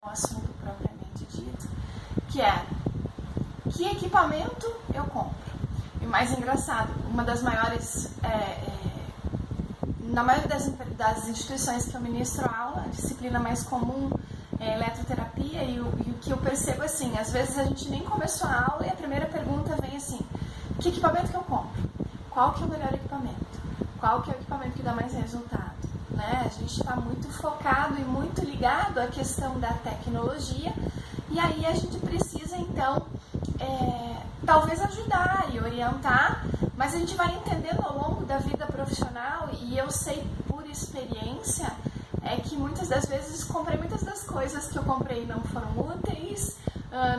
o assunto propriamente dito, que é: que equipamento eu compro? E mais engraçado, uma das maiores, na maioria das instituições que eu ministro aula, a disciplina mais comum é eletroterapia, e o que eu percebo assim, às vezes a gente nem começou a aula e a primeira pergunta vem assim: que equipamento que eu compro? Qual que é o melhor equipamento? Qual que é o equipamento que dá mais resultado? Né? A gente está muito focado e muito ligado à questão da tecnologia, e aí a gente precisa então talvez ajudar e orientar, mas a gente vai entendendo ao longo da vida profissional, e eu sei por experiência que muitas das vezes comprei muitas das coisas que eu comprei não foram úteis,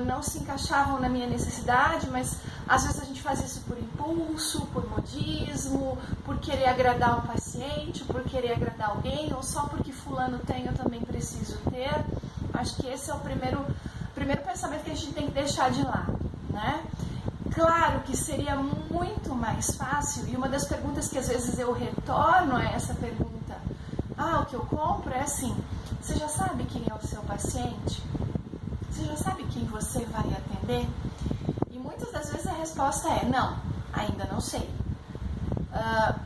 não se encaixavam na minha necessidade, mas às vezes a gente faz isso por impulso, por modismo, por querer agradar um paciente, por querer agradar alguém, ou só porque fulano tem, eu também preciso ter. Acho que esse é o primeiro pensamento que a gente tem que deixar de lado, né? Claro que seria muito mais fácil, e uma das perguntas que às vezes eu retorno a essa pergunta: o que eu compro é assim: você já sabe quem é o seu paciente? Você já sabe quem você vai atender? E muitas das vezes a resposta é: não, ainda não sei.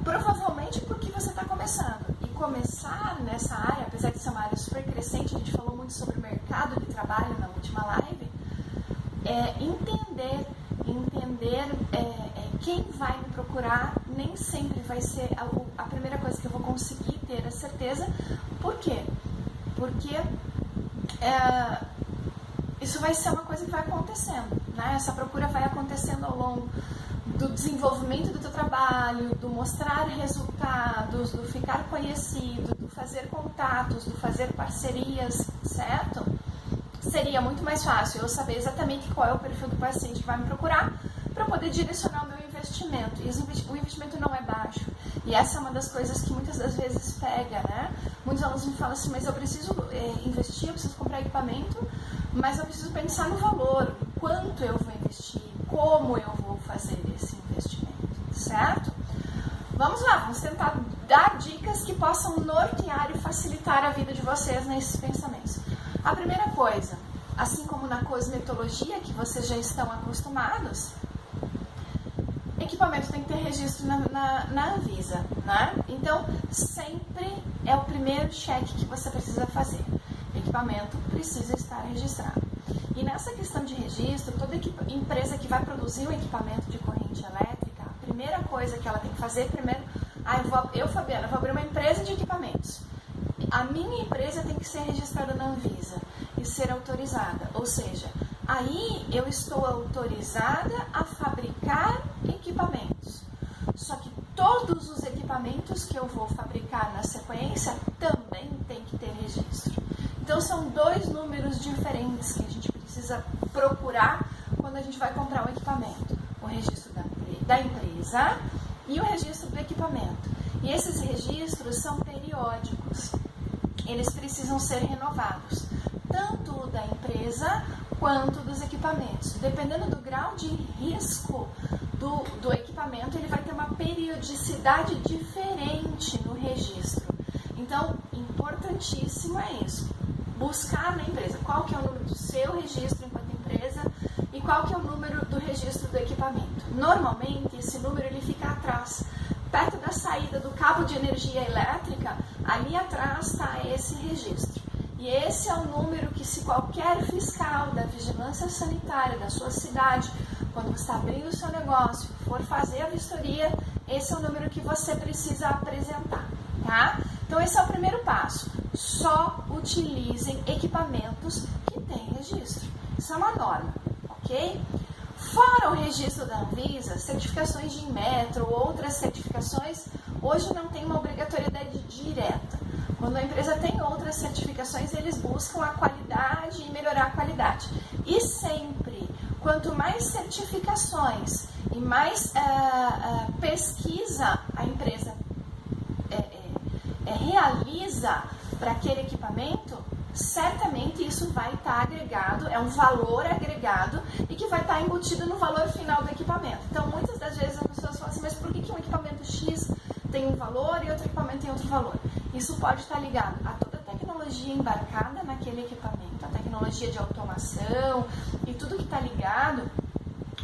Provavelmente porque você está começando. E começar nessa área, apesar de ser uma área super crescente, a gente falou muito sobre o mercado de trabalho na última live, entender quem vai me procurar nem sempre vai ser a primeira coisa que eu vou conseguir ter a certeza. Por quê? Porque isso vai ser uma coisa que vai acontecendo, né? Essa procura vai acontecendo ao longo do desenvolvimento do teu trabalho, do mostrar resultados, do ficar conhecido, do fazer contatos, do fazer parcerias, certo? Seria muito mais fácil eu saber exatamente qual é o perfil do paciente que vai me procurar para poder direcionar o meu investimento. E o investimento não é baixo. E essa é uma das coisas que muitas das vezes pega, né? Muitos alunos me falam assim: mas eu preciso investir, eu preciso comprar equipamento, mas eu preciso pensar no valor, quanto eu vou investir, como eu vou fazer esse investimento, certo? Vamos lá, vamos tentar dar dicas que possam nortear e facilitar a vida de vocês nesses pensamentos. A primeira coisa, assim como na cosmetologia, que vocês já estão acostumados, equipamento tem que ter registro na Anvisa, né? Então, sempre é o primeiro cheque que você precisa fazer. Equipamento precisa estar registrado. E nessa questão de registro, toda empresa que vai produzir um equipamento de corrente elétrica, a primeira coisa que ela tem que fazer, primeiro, Fabiana, vou abrir uma empresa de equipamentos. A minha empresa tem que ser registrada na Anvisa e ser autorizada, ou seja, aí eu estou autorizada a fabricar equipamentos. Só que todos os equipamentos que eu vou fabricar na sequência também tem que ter registro. Então são dois números diferentes que a gente precisa procurar quando a gente vai comprar um equipamento: o registro da empresa e o registro do equipamento. E esses registros são periódicos, eles precisam ser renovados, tanto o da empresa quanto dos equipamentos. Dependendo do grau de risco do equipamento, ele vai ter uma periodicidade diferente no registro. Então, importantíssimo é isso: buscar na empresa qual que é o número do seu registro enquanto empresa e qual que é o número do registro do equipamento. Normalmente, esse número ele fica atrás, perto da saída do cabo de energia elétrica, ali atrás está esse registro. E esse é o número que, se qualquer fiscal da vigilância sanitária da sua cidade, quando você está abrindo o seu negócio, for fazer a vistoria, esse é o número que você precisa apresentar, tá? Então esse é o primeiro passo: só utilizem equipamentos que têm registro. Isso é uma norma, ok? Fora o registro da Anvisa, certificações de Inmetro ou outras certificações, hoje não tem uma obrigatoriedade direta. Quando a empresa tem outras certificações, eles buscam a qualidade e melhorar a qualidade. E sempre, quanto mais certificações e mais pesquisa a empresa realiza para aquele equipamento, certamente isso vai estar agregado, é um valor agregado e que vai estar embutido no valor final do equipamento. Então, muitas das vezes as pessoas falam assim: mas por que um equipamento X tem um valor e outro equipamento tem outro valor? Isso pode estar ligado a toda a tecnologia embarcada naquele equipamento, a tecnologia tecnologia de automação e tudo que está ligado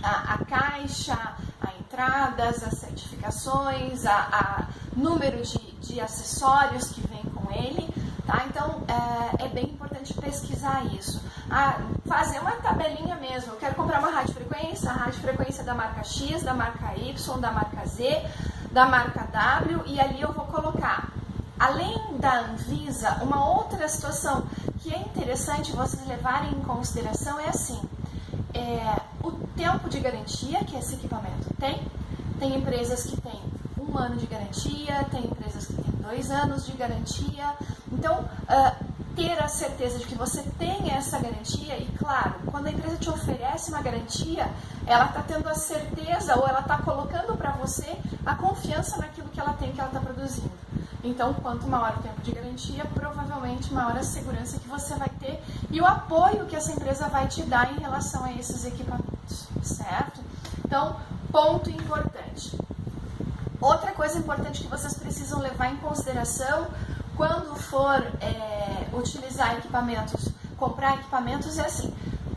a caixa, a entradas, as certificações, a número de acessórios que vem com ele, tá? Então é bem importante pesquisar isso. Fazer uma tabelinha mesmo. Eu quero comprar uma radiofrequência, a radiofrequência da marca X, da marca Y, da marca Z, da marca W, e ali eu vou colocar. Além da Anvisa, uma outra situação que é interessante vocês levarem em consideração é assim, o tempo de garantia que esse equipamento tem. Tem empresas que têm 1 ano de garantia, tem empresas que têm 2 anos de garantia. Então, ter a certeza de que você tem essa garantia, e claro, quando a empresa te oferece uma garantia, ela está tendo a certeza ou ela está colocando para você a confiança naquilo que ela tem, que ela está produzindo. Então, quanto maior o tempo de garantia, provavelmente maior a segurança que você vai ter e o apoio que essa empresa vai te dar em relação a esses equipamentos, certo? Então, ponto importante. Outra coisa importante que vocês precisam levar em consideração quando for utilizar equipamentos, comprar equipamentos, é assim,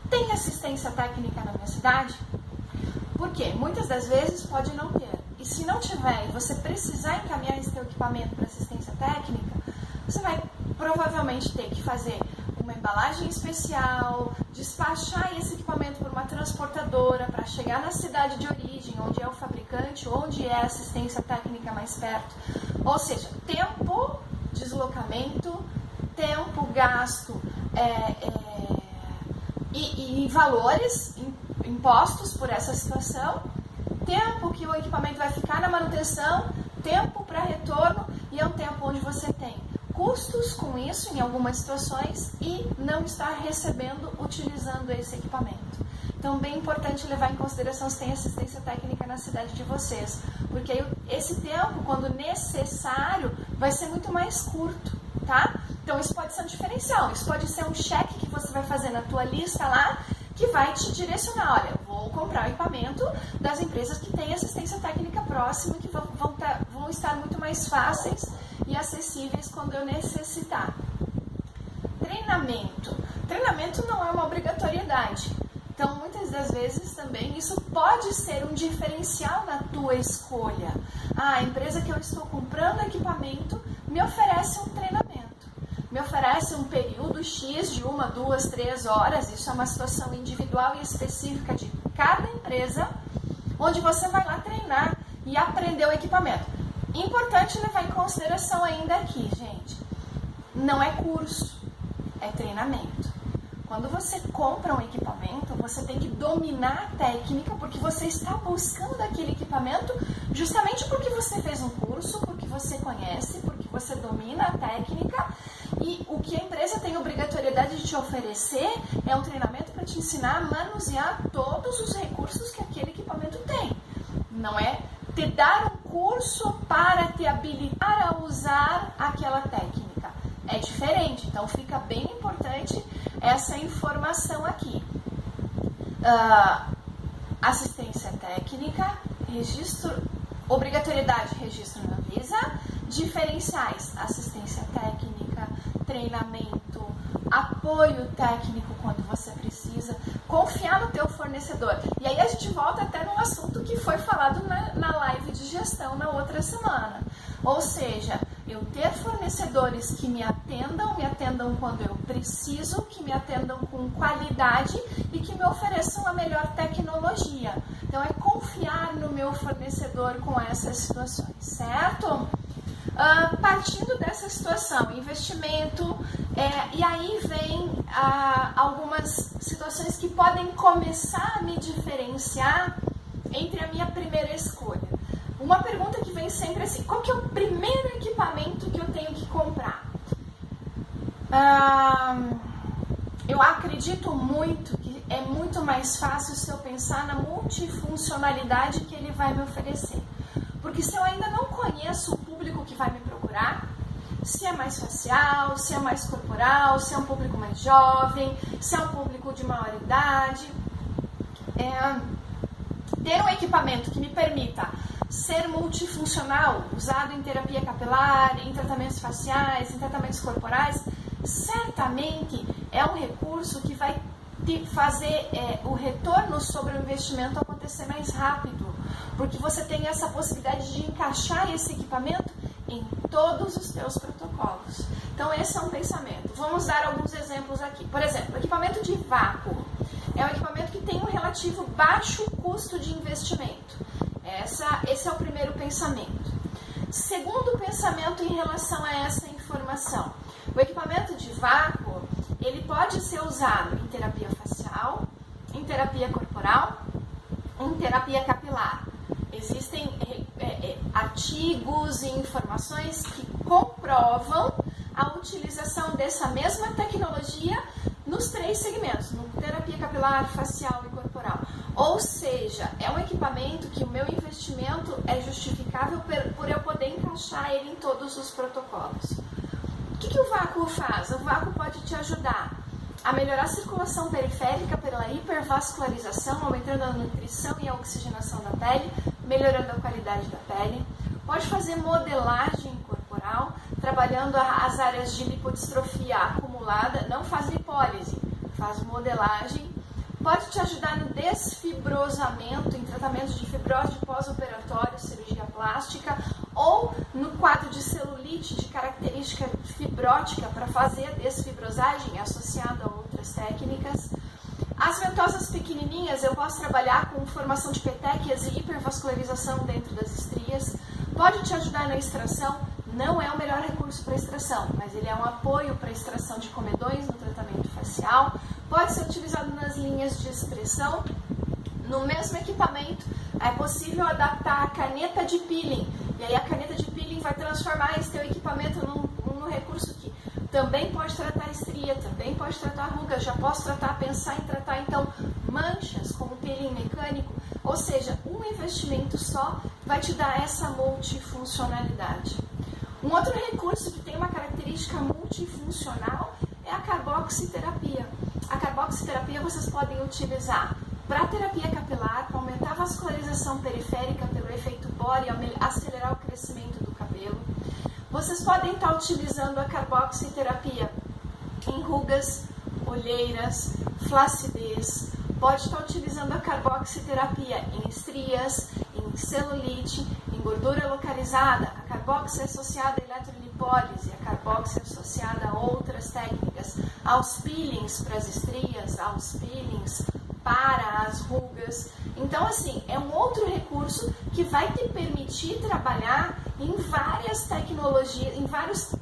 tem assistência técnica na minha cidade? Porque muitas das vezes pode não ter. E se não tiver e você precisar encaminhar esse teu equipamento para assistência técnica, você vai provavelmente ter que fazer uma embalagem especial, despachar esse equipamento por uma transportadora para chegar na cidade de origem, onde é o fabricante, onde é a assistência técnica mais perto. Ou seja, tempo, deslocamento, tempo gasto e valores impostos por essa situação, tempo que o equipamento vai ficar na manutenção, tempo para retorno, e é um tempo onde você tem custos com isso em algumas situações e não está recebendo utilizando esse equipamento. Então, bem importante levar em consideração se tem assistência técnica na cidade de vocês, porque aí esse tempo, quando necessário, vai ser muito mais curto, tá? Então, isso pode ser um diferencial, isso pode ser um cheque que você vai fazer na tua lista lá, que vai te direcionar, olha, vou comprar o equipamento das empresas que têm assistência técnica próxima, que vão estar muito mais fáceis e acessíveis quando eu necessitar. Treinamento. Treinamento não é uma obrigatoriedade. Então, muitas das vezes também isso pode ser um diferencial na tua escolha. A empresa que eu estou comprando equipamento me oferece um treinamento. Me oferece um período X de 1, 2, 3 horas, isso é uma situação individual e específica de cada empresa, onde você vai lá treinar e aprender o equipamento. Importante levar em consideração ainda aqui, gente, não é curso, é treinamento. Quando você compra um equipamento, você tem que dominar a técnica, porque você está buscando aquele equipamento justamente porque você fez um curso, porque você conhece, porque você domina a técnica. E o que a empresa tem obrigatoriedade de te oferecer é um treinamento para te ensinar a manusear todos os recursos que aquele equipamento tem. Não é te dar um curso para te habilitar a usar aquela técnica. É diferente, então fica bem importante essa informação aqui. Assistência técnica, registro, obrigatoriedade, registro na Anvisa, diferenciais, assistência técnica, treinamento, apoio técnico quando você precisa, confiar no teu fornecedor. E aí a gente volta até num assunto que foi falado na live de gestão na outra semana. Ou seja, eu ter fornecedores que me atendam quando eu preciso, que me atendam com qualidade e que me ofereçam a melhor tecnologia. Então, é confiar no meu fornecedor com essas situações, certo? Partindo dessa situação, investimento, e aí vem algumas situações que podem começar a me diferenciar entre a minha primeira escolha. Uma pergunta que vem sempre assim, qual que é o primeiro equipamento que eu tenho que comprar? Eu acredito muito que é muito mais fácil se eu pensar na multifuncionalidade que ele vai me oferecer. Porque se eu ainda não conheço o público que vai me procurar, se é mais facial, se é mais corporal, se é um público mais jovem, se é um público de maior idade, ter um equipamento que me permita ser multifuncional, usado em terapia capilar, em tratamentos faciais, em tratamentos corporais, certamente é um recurso que vai fazer o retorno sobre o investimento acontecer mais rápido, porque você tem essa possibilidade de encaixar esse equipamento em todos os teus protocolos. Então esse é um pensamento. Vamos dar alguns exemplos aqui. Por exemplo, o equipamento de vácuo é um equipamento que tem um relativo baixo custo de investimento. Esse é o primeiro pensamento. Segundo pensamento em relação a essa informação, o equipamento de vácuo ele pode ser usado em terapia facial, em terapia corporal, em terapia capilar. Existem artigos e informações que comprovam a utilização dessa mesma tecnologia nos 3 segmentos, no terapia capilar, facial e corporal. Ou seja, é um equipamento que o meu investimento é justificável por eu poder encaixar ele em todos os protocolos. O que o vácuo faz? O vácuo pode te ajudar a melhorar a circulação periférica pela hipervascularização, aumentando a nutrição e a oxigenação da pele, melhorando a qualidade da pele. Pode fazer modelagem corporal, trabalhando as áreas de lipodistrofia acumulada, não faz lipólise, faz modelagem. Pode te ajudar no desfibrosamento, em tratamentos de fibrose pós-operatório, cirurgia plástica, ou no quadro de celulite de característica fibrótica para fazer a desfibrosagem associada a outras técnicas. As ventosas pequenininhas eu posso trabalhar com formação de petequias e hipervascularização dentro das estrias. Pode te ajudar na extração, não é o melhor recurso para extração, mas ele é um apoio para extração de comedões no tratamento facial. Pode ser utilizado nas linhas de expressão. No mesmo equipamento é possível adaptar a caneta de peeling, e aí a caneta de peeling vai transformar esse teu equipamento num recurso que também pode tratar estria, também pode tratar rugas, já posso pensar em tratar então manchas como peeling mecânico, ou seja, um investimento só vai te dar essa multifuncionalidade. Um outro recurso que tem uma característica multifuncional é a carboxiterapia. A carboxiterapia vocês podem utilizar para terapia capilar, para aumentar a vascularização periférica pelo efeito Bohr e acelerar o crescimento do cabelo. Vocês podem estar utilizando a carboxiterapia em rugas, olheiras, flacidez. Pode estar utilizando a carboxiterapia em estrias, em celulite, em gordura localizada. A carboxi é associada à eletrolipólise, a carboxi é associada a outras técnicas, aos peelings para as estrias, aos peelings para as rugas. Então, assim, é um outro recurso que vai te permitir trabalhar em várias tecnologias, em vários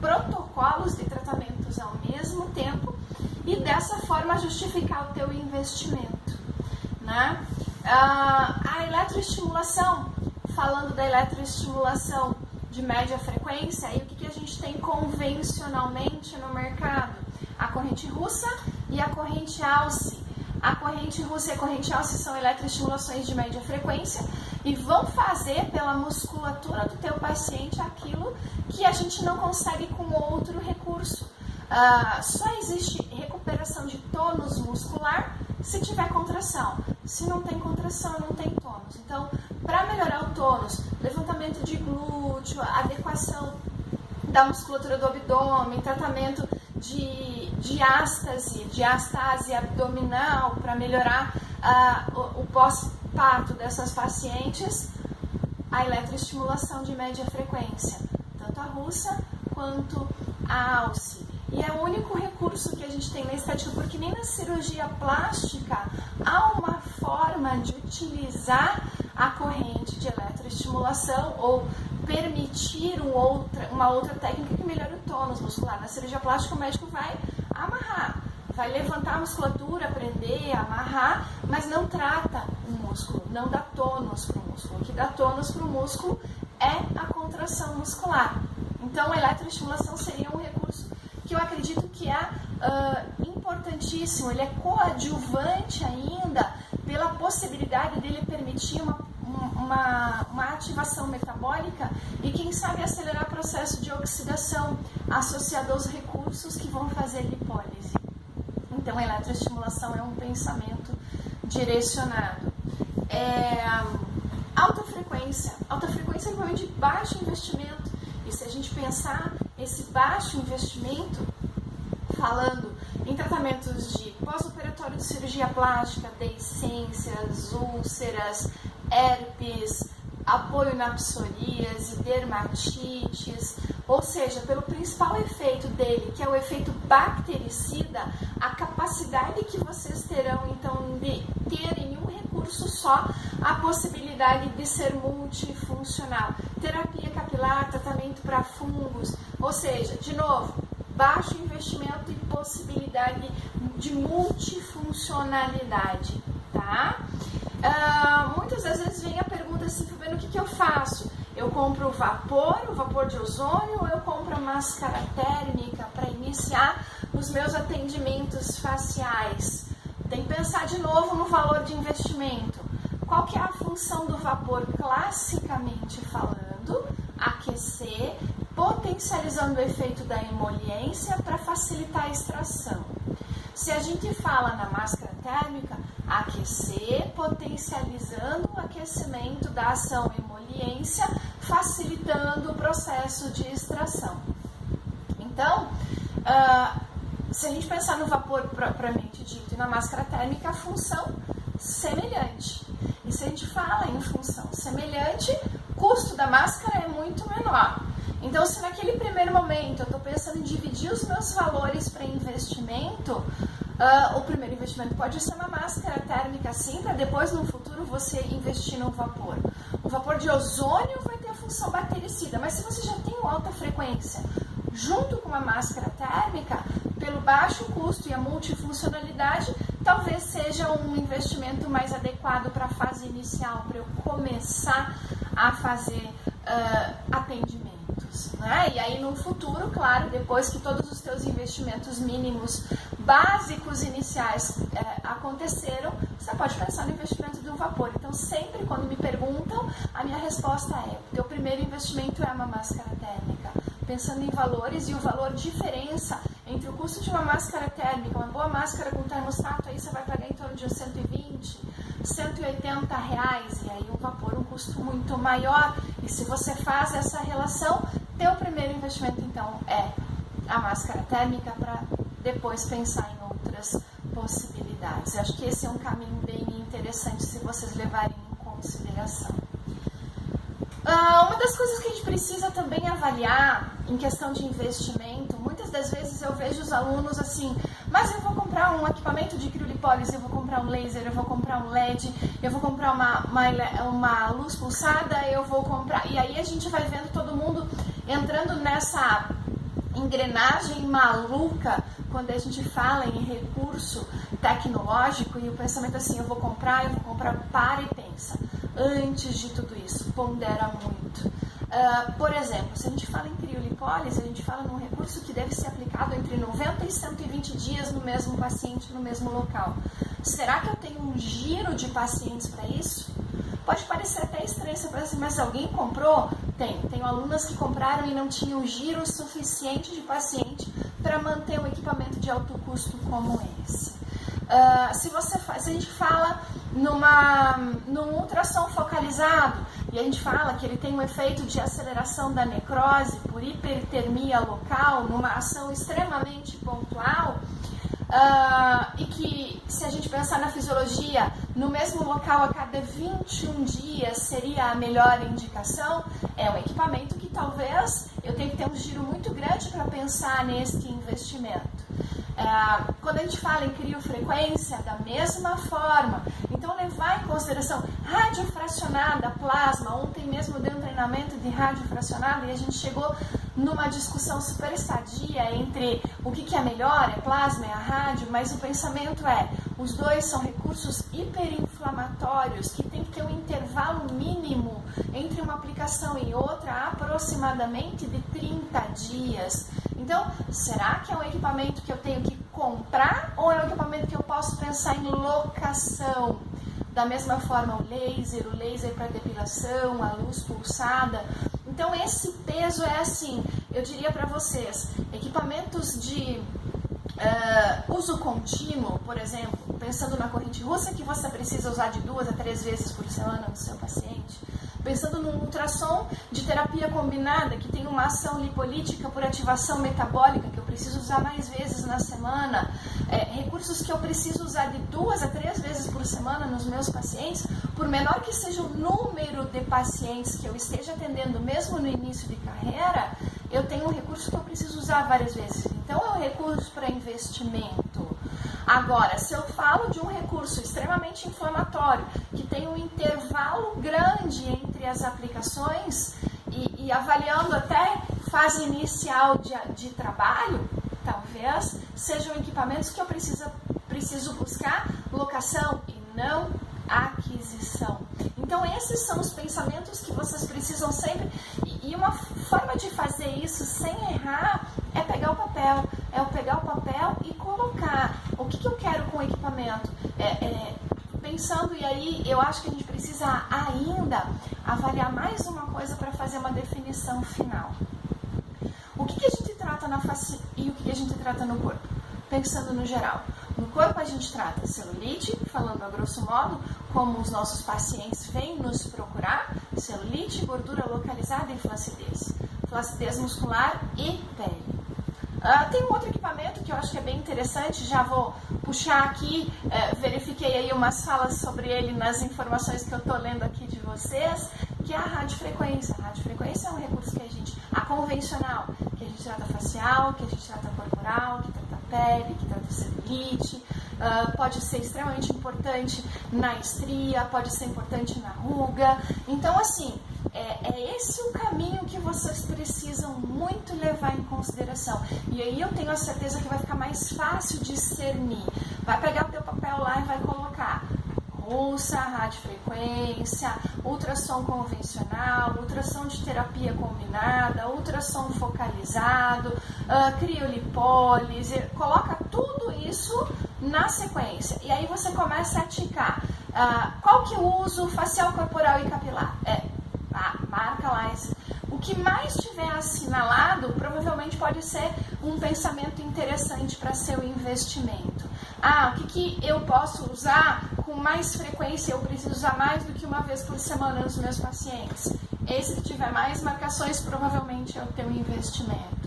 protocolos de tratamentos ao mesmo tempo e dessa forma justificar o teu investimento, né? A eletroestimulação, falando da eletroestimulação de média frequência, aí o que a gente tem convencionalmente no mercado? A corrente russa e a corrente Alce. A corrente russa e a corrente Alce são eletroestimulações de média frequência e vão fazer pela musculatura do teu paciente aquilo que a gente não consegue com outro recurso. Só existe recuperação de tônus muscular se tiver contração. Se não tem contração, não tem tônus. Então, para melhorar o tônus, levantamento de glúteo, adequação da musculatura do abdômen, tratamento de diastase abdominal para melhorar o pós-parto dessas pacientes, a eletroestimulação de média frequência, tanto a russa quanto a Alce. E é o único recurso que a gente tem na estética, porque nem na cirurgia plástica há uma forma de utilizar a corrente de eletroestimulação ou permitir uma outra técnica que melhore o tônus muscular. Na cirurgia plástica o médico vai amarrar, vai levantar a musculatura, prender, amarrar, mas não trata o músculo, não dá tônus para o músculo. O que dá tônus para o músculo é a contração muscular. Então a eletroestimulação seria um recurso que eu acredito que é importantíssimo, ele é coadjuvante ainda pela possibilidade dele permitir uma ativação metabólica e quem sabe acelerar o processo de oxidação associado aos recursos que vão fazer lipólise. Então a eletroestimulação é um pensamento direcionado. Alta frequência é um equipamento de baixo investimento e se a gente pensar esse baixo investimento, falando em tratamentos de pós-operatório de cirurgia plástica, deiscências, úlceras, herpes, apoio na psoríase, dermatites, ou seja, pelo principal efeito dele, que é o efeito bactericida, a capacidade que vocês terão então de ter em um recurso só a possibilidade de ser multifuncional. Terapia capilar, tratamento para fungos, ou seja, de novo, baixo investimento e possibilidade de multifuncionalidade, tá? Muitas das vezes vem a pergunta assim, Fabiana, o que eu faço? Eu compro o vapor de ozônio, ou eu compro a máscara térmica para iniciar os meus atendimentos faciais? Tem que pensar de novo no valor de investimento. Qual que é a função do vapor classicamente falando? Aquecer, potencializando o efeito da emoliência para facilitar a extração. Se a gente fala na máscara térmica, aquecer, potencializando o aquecimento da ação emoliência, facilitando o processo de extração. Então, se a gente pensar no vapor propriamente dito e na máscara térmica, a função semelhante. E se a gente fala em função semelhante, o custo da máscara é muito menor. Então, se naquele primeiro momento eu estou pensando em dividir os meus valores para investimento, o primeiro investimento pode ser uma máscara térmica sim, para depois no futuro você investir no vapor. O vapor de ozônio vai ter a função bactericida, mas se você já tem uma alta frequência junto com uma máscara térmica, pelo baixo custo e a multifuncionalidade, talvez seja um investimento mais adequado para a fase inicial, para eu começar a fazer atendimentos, né? E aí no futuro, claro, depois que todos os teus investimentos mínimos básicos iniciais aconteceram, você pode pensar no investimento de um vapor. Então sempre quando me perguntam, a minha resposta é: o teu primeiro investimento é uma máscara térmica, pensando em valores, e o valor diferença entre o custo de uma máscara térmica, uma boa máscara com termostato, aí você vai pagar em torno de uns 120, 180 reais, e aí o vapor um custo muito maior. E se você faz essa relação, teu primeiro investimento então é a máscara térmica, para depois pensar em outras possibilidades. Eu acho que esse é um caminho bem interessante se vocês levarem em consideração. Uma das coisas que a gente precisa também avaliar em questão de investimento, muitas das vezes eu vejo os alunos assim, mas eu vou comprar um equipamento de criolipólise, eu vou comprar um laser, eu vou comprar um LED, eu vou comprar uma luz pulsada, eu vou comprar... E aí a gente vai vendo todo mundo entrando nessa engrenagem maluca quando a gente fala em recurso tecnológico, e o pensamento assim, eu vou comprar, para e pensa. Antes de tudo isso, pondera muito. Por exemplo, se a gente fala em criolipólise, a gente fala num recurso que deve ser aplicado entre 90 e 120 dias no mesmo paciente, no mesmo local. Será que eu tenho um giro de pacientes para isso? Pode parecer até estranho, você pensa assim, mas alguém comprou? Tenho alunas que compraram e não tinham giro suficiente de paciente para manter um equipamento de alto custo como esse. Se a gente fala num ultrassom focalizado, e a gente fala que ele tem um efeito de aceleração da necrose por hipertermia local, numa ação extremamente pontual, e que, se a gente pensar na fisiologia, no mesmo local a cada 21 dias seria a melhor indicação, é um equipamento que talvez eu tenha que ter um giro muito grande para pensar nesse investimento. Quando a gente fala em criofrequência, da mesma forma, então levar em consideração radiofracionada, plasma. Ontem mesmo eu dei um treinamento de radiofracionada e a gente chegou numa discussão super sadia entre o que é melhor, é plasma, é a rádio, mas o pensamento é, os dois são recursos hiperinflamatórios que tem que ter um intervalo mínimo entre uma aplicação e outra, aproximadamente de 30 dias. Então, será que é um equipamento que eu tenho que comprar ou é um equipamento que eu posso pensar em locação? Da mesma forma, o laser para depilação, a luz pulsada. Então, esse peso é assim, eu diria para vocês, equipamentos de uso contínuo, por exemplo, pensando na corrente russa, que você precisa usar de 2 a 3 vezes por semana no seu paciente, pensando num ultrassom de terapia combinada, que tem uma ação lipolítica por ativação metabólica, que eu preciso usar mais vezes na semana, recursos que eu preciso usar de 2 a 3 vezes por semana nos meus pacientes, por menor que seja o número de pacientes que eu esteja atendendo, mesmo no início de carreira, eu tenho um recurso que eu preciso usar várias vezes. Então, é um recurso para investimento. Agora, se eu falo de um recurso extremamente inflamatório, que tem um intervalo grande entre as aplicações e avaliando até fase inicial de trabalho, talvez sejam equipamentos que eu preciso buscar locação e não aquisição. Então, esses são os pensamentos que vocês precisam sempre, e uma forma de fazer isso sem errar é pegar o papel. É eu pegar o papel e colocar o que eu quero com o equipamento. Pensando, e aí eu acho que a gente precisa ainda avaliar mais uma coisa para fazer uma definição final. O que a gente trata na face e o que a gente trata no corpo? Pensando no geral. No corpo a gente trata celulite, falando a grosso modo, como os nossos pacientes vêm nos procurar, celulite, gordura localizada e flacidez muscular e pele. Tem um outro equipamento que eu acho que é bem interessante, já vou puxar aqui, verifiquei aí umas falas sobre ele nas informações que eu estou lendo aqui de vocês, que é a radiofrequência. A radiofrequência é um recurso que a convencional, que a gente trata facial, que a gente trata corporal, que trata pele, que trata celulite, pode ser extremamente importante na estria, pode ser importante na ruga. Então, assim, é esse o caminho que vocês precisam muito levar em consideração. E aí eu tenho a certeza que vai ficar mais fácil discernir. Vai pegar o teu papel lá e vai colocar pulsa, radiofrequência, ultrassom convencional, ultrassom de terapia combinada, ultrassom focalizado, criolipólise, coloca tudo isso na sequência. E aí você começa a ticar qual que eu uso, facial, corporal e capilar. Marca lá esse. O que mais tiver assinalado provavelmente pode ser um pensamento interessante para seu investimento. O que eu posso usar com mais frequência, eu preciso usar mais do que uma vez por semana nos meus pacientes. Esse que tiver mais marcações provavelmente é o teu investimento.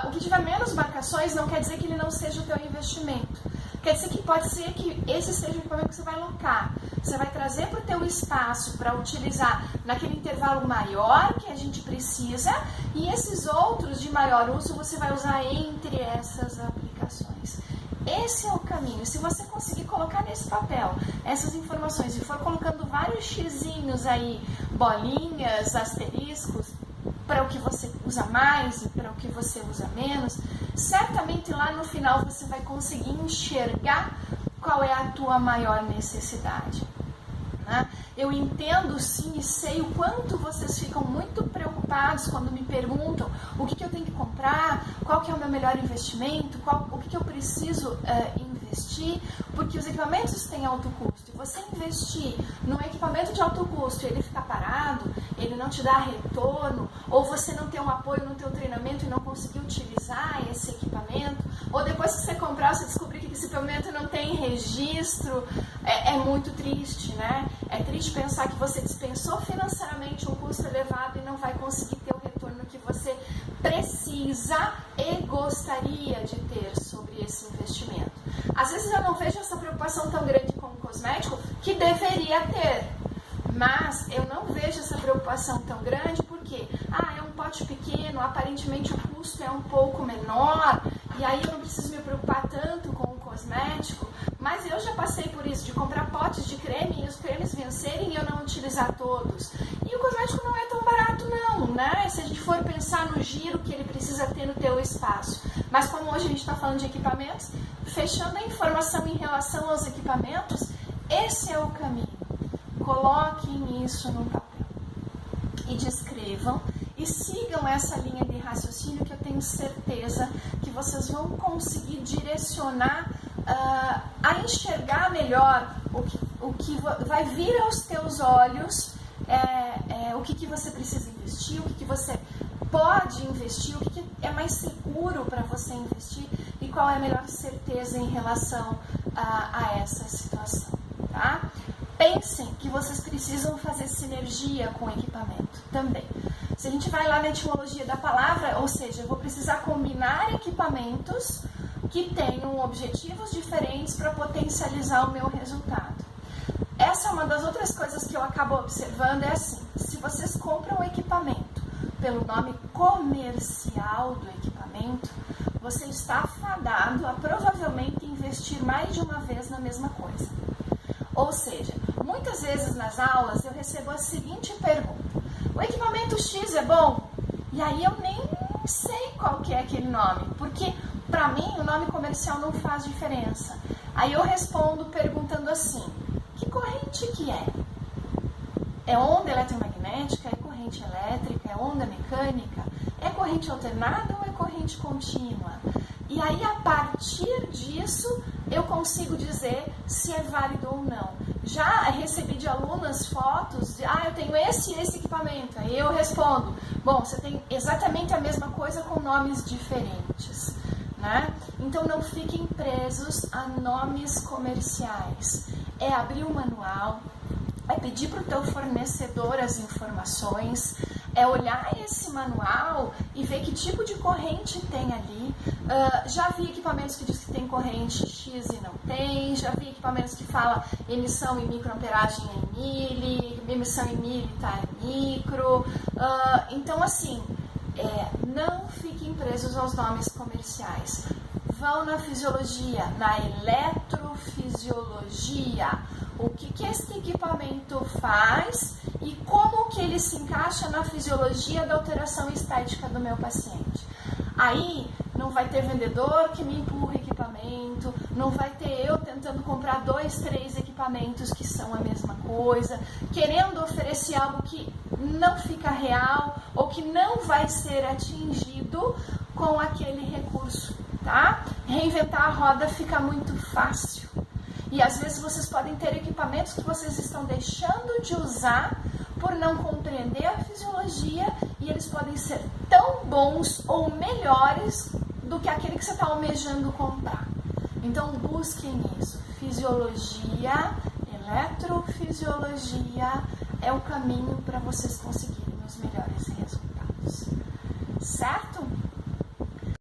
O que tiver menos marcações não quer dizer que ele não seja o teu investimento. Quer dizer que pode ser que esse seja o equipamento que você vai locar. Você vai trazer para o teu espaço para utilizar naquele intervalo maior que a gente precisa, e esses outros de maior uso você vai usar entre essas aplicações. Esse é o caminho. Se você conseguir colocar nesse papel essas informações e for colocando vários xizinhos aí, bolinhas, asteriscos, para o que você usa mais e para o que você usa menos, certamente lá no final você vai conseguir enxergar qual é a tua maior necessidade. Né? Eu entendo sim e sei o quanto vocês ficam muito preocupados quando me perguntam o que eu tenho que comprar, qual que é o meu melhor investimento, o que eu preciso investir, porque os equipamentos têm alto custo. E você investir num equipamento de alto custo e ele ficar parado, ele não te dá retorno, ou você não ter um apoio no teu treinamento e não conseguir utilizar esse equipamento, ou depois que você comprar, você descobrir que esse equipamento não tem registro, é muito triste, né? É triste pensar que você dispensou financeiramente um custo elevado e não vai conseguir ter o retorno que você precisa e gostaria de ter sobre esse investimento. Às vezes eu não vejo essa preocupação tão grande com o cosmético, que deveria ter, mas eu não vejo essa preocupação tão grande porque é um pote pequeno, aparentemente o custo é um pouco menor, e aí eu não preciso me preocupar tanto com o cosmético. Mas eu já passei por isso, de comprar potes de creme e os cremes vencerem e eu não utilizar todos. E o cosmético não é tão barato não, né? Se a gente for pensar no giro que ele precisa ter no teu espaço. Mas como hoje a gente está falando de equipamentos, fechando a informação em relação aos equipamentos, esse é o caminho. Coloquem isso no papel e descrevam e sigam essa linha de raciocínio que eu tenho certeza que vocês vão conseguir direcionar a enxergar melhor o que vai vir aos teus olhos, o que você precisa investir, o que você pode investir, o que é mais seguro para você investir e qual é a melhor certeza em relação a essa situação, tá? Pensem que vocês precisam fazer sinergia com o equipamento também. Se a gente vai lá na etimologia da palavra, ou seja, eu vou precisar combinar equipamentos que tenham objetivos diferentes para potencializar o meu resultado. Essa é uma das outras coisas que eu acabo observando, é assim, se vocês compram o equipamento pelo nome comercial do equipamento, você está fadado a provavelmente investir mais de uma vez na mesma coisa. Ou seja, muitas vezes nas aulas eu recebo a seguinte pergunta: o equipamento X é bom? E aí eu nem sei qual que é aquele nome, porque para mim o nome comercial não faz diferença. Aí eu respondo perguntando assim: que corrente que é? É onda eletromagnética? É corrente elétrica? É onda mecânica? É corrente alternada ou é corrente contínua? E aí, a partir disso, eu consigo dizer se é válido ou não. Já recebi de alunas fotos de, eu tenho esse equipamento. Aí eu respondo, bom, você tem exatamente a mesma coisa com nomes diferentes, né? Então, não fiquem presos a nomes comerciais. É abrir o manual, é pedir para o teu fornecedor as informações, é olhar esse manual e ver que tipo de corrente tem ali. Já vi equipamentos que diz que tem corrente X e não tem, já vi equipamentos que fala emissão em microamperagem em mili, emissão em mili tá em micro. Então, assim, não fiquem presos aos nomes comerciais. Vão na fisiologia, na eletrofisiologia. O que esse equipamento faz e como que ele se encaixa na fisiologia da alteração estética do meu paciente. Aí não vai ter vendedor que me empurre equipamento, não vai ter eu tentando comprar 2, 3 equipamentos que são a mesma coisa, querendo oferecer algo que não fica real ou que não vai ser atingido com aquele recurso, tá? Reinventar a roda fica muito fácil. E às vezes vocês podem ter equipamentos que vocês estão deixando de usar por não compreender a fisiologia e eles podem ser tão bons ou melhores do que aquele que você está almejando comprar. Então busquem isso. Fisiologia, eletrofisiologia é o caminho para vocês conseguirem os melhores resultados. Certo?